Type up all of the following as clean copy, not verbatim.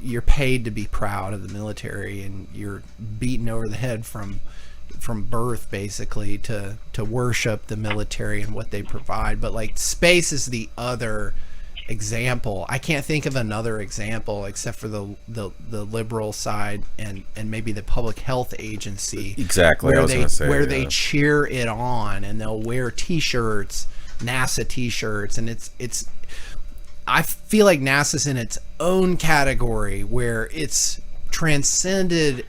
you're paid to be proud of the military, and you're beaten over the head from birth basically to worship the military and what they provide. But like space is the other example. I can't think of another example except for the liberal side and maybe the public health agency. Exactly. Where they cheer it on, and they'll wear t-shirts, NASA t-shirts, and it's I feel like NASA's in its own category where it's transcended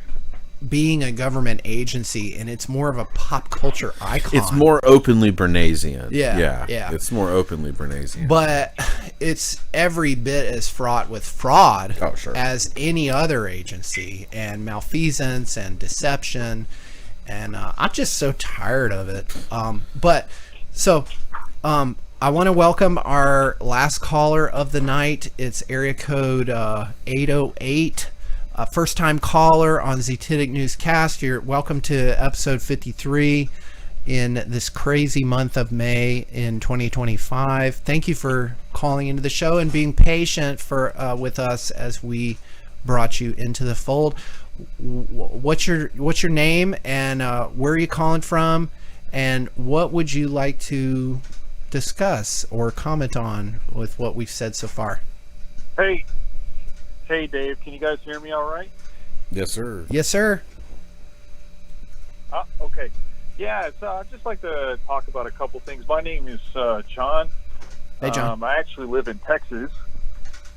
being a government agency, and it's more of a pop culture icon. It's more openly Bernaysian. Yeah. It's more openly Bernaysian. But it's every bit as fraught with fraud as any other agency, and malfeasance and deception. And I'm just so tired of it. I want to welcome our last caller of the night. It's area code 808. First time caller on Zetetic Newscast. You're welcome to episode 53 in this crazy month of May in 2025. Thank you for calling into the show and being patient with us as we brought you into the fold. What's your name, and where are you calling from, and what would you like to discuss or comment on with what we've said so far? Hey, Dave, can you guys hear me all right? Yes, sir. Yes, sir. Okay. Yeah, so I'd just like to talk about a couple things. My name is John. Hey, John. I actually live in Texas.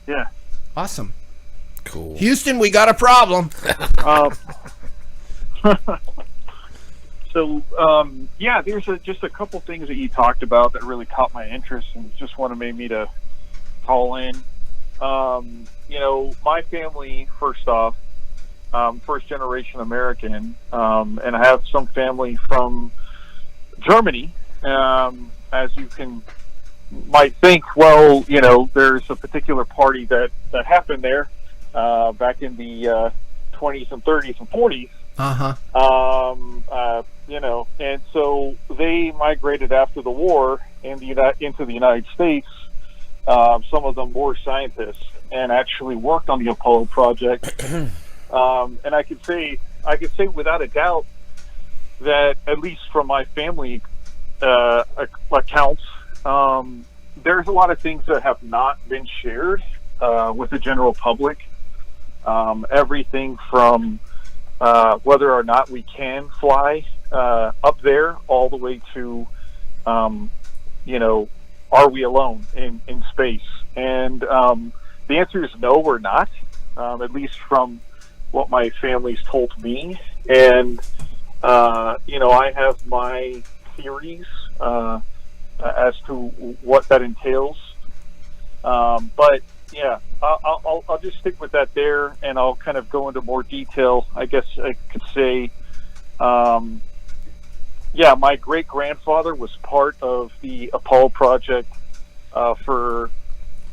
Yeah. Awesome. Cool. Houston, we got a problem. There's just a couple things that you talked about that really caught my interest and just made me to call in. My family, first off, first generation American, and I have some family from Germany. As you might think, there's a particular party that happened there back in the 20s and 30s and 40s. And so they migrated after the war into the United States. Some of them were scientists and actually worked on the Apollo project. And I could say without a doubt that, at least from my family accounts, there's a lot of things that have not been shared with the general public. Everything from whether or not we can fly up there, all the way to, are we alone in space? And the answer is no, we're not, at least from what my family's told me. And, I have my theories as to what that entails. But, yeah, I'll just stick with that there, and I'll kind of go into more detail. I guess I could say, my great-grandfather was part of the Apollo project for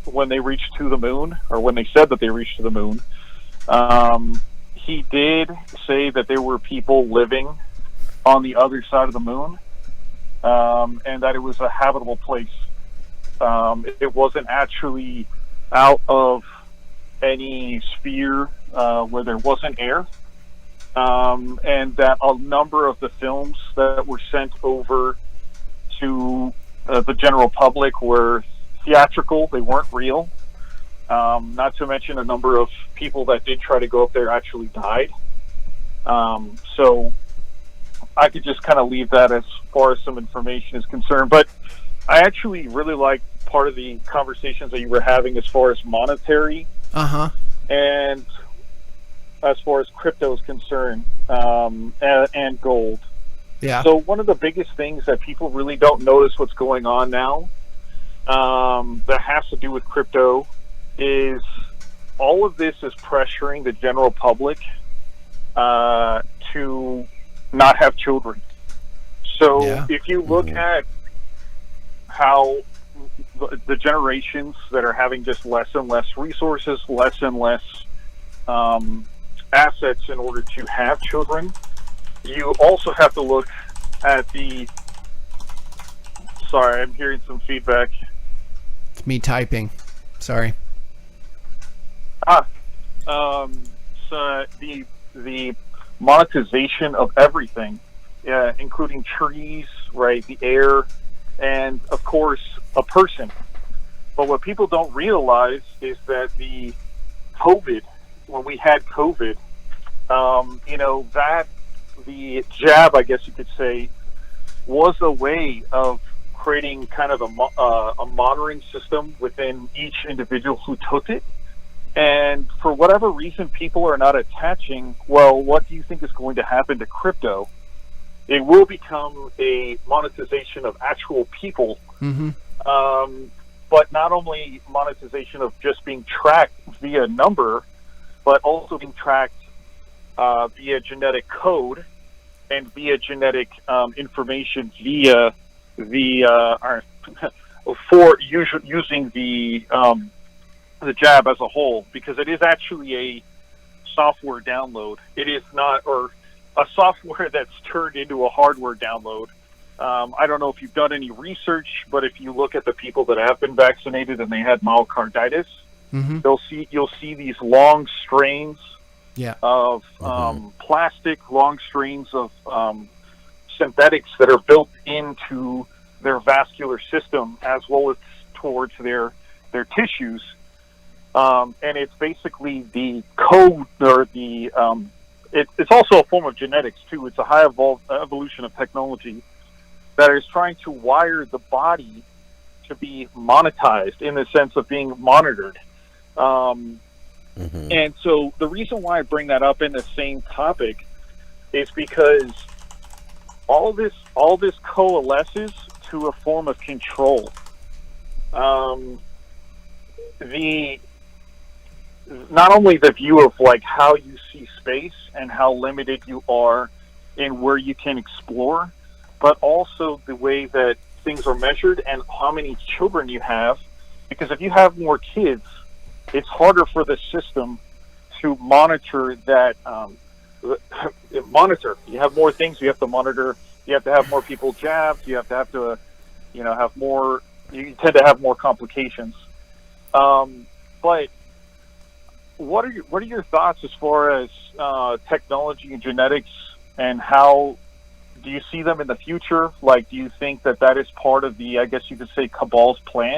when they reached to the moon, or when they said that they reached to the moon. He did say that there were people living on the other side of the moon, and that it was a habitable place. It wasn't actually out of any sphere where there wasn't air. And that a number of the films that were sent over to the general public were theatrical. They weren't real. Not to mention a number of people that did try to go up there actually died. So I could just kind of leave that as far as some information is concerned. But I actually really like part of the conversations that you were having as far as monetary. And as far as crypto is concerned, and gold. Yeah. So one of the biggest things that people really don't notice what's going on now, that has to do with crypto, is all of this is pressuring the general public to not have children. So if you look at how the generations that are having just less and less resources, less and less assets in order to have children, you also have to look at the... Sorry, I'm hearing some feedback. It's me typing. Sorry. Ah, um, so the monetization of everything, including trees, right, the air, and of course a person. But what people don't realize is that the COVID, when we had COVID, that the jab, I guess you could say, was a way of creating kind of a monitoring system within each individual who took it. And for whatever reason, people are not attaching, well, what do you think is going to happen to crypto? It will become a monetization of actual people. Mm-hmm. But not only monetization of just being tracked via number, but also being tracked via genetic code and via genetic information via using the jab as a whole, because it is actually a software download. It is not, or a software that's turned into a hardware download. I don't know if you've done any research, but if you look at the people that have been vaccinated and they had myocarditis, Mm-hmm. you'll see these long strains Yeah. of plastic, long strains of synthetics that are built into their vascular system as well as towards their tissues. And it's basically the code, or the it's also a form of genetics too. It's a high evolution of technology that is trying to wire the body to be monetized in the sense of being monitored. And so the reason why I bring that up in the same topic is because all this coalesces to a form of control. Not only the view of like how you see space and how limited you are in where you can explore, but also the way that things are measured and how many children you have. Because if you have more kids, it's harder for the system to monitor that. You have more things you have to monitor. You have to have more people jabbed. You have to have more. You tend to have more complications. But what are your thoughts as far as technology and genetics, and how do you see them in the future? Like, do you think that is part of the, I guess you could say, cabal's plan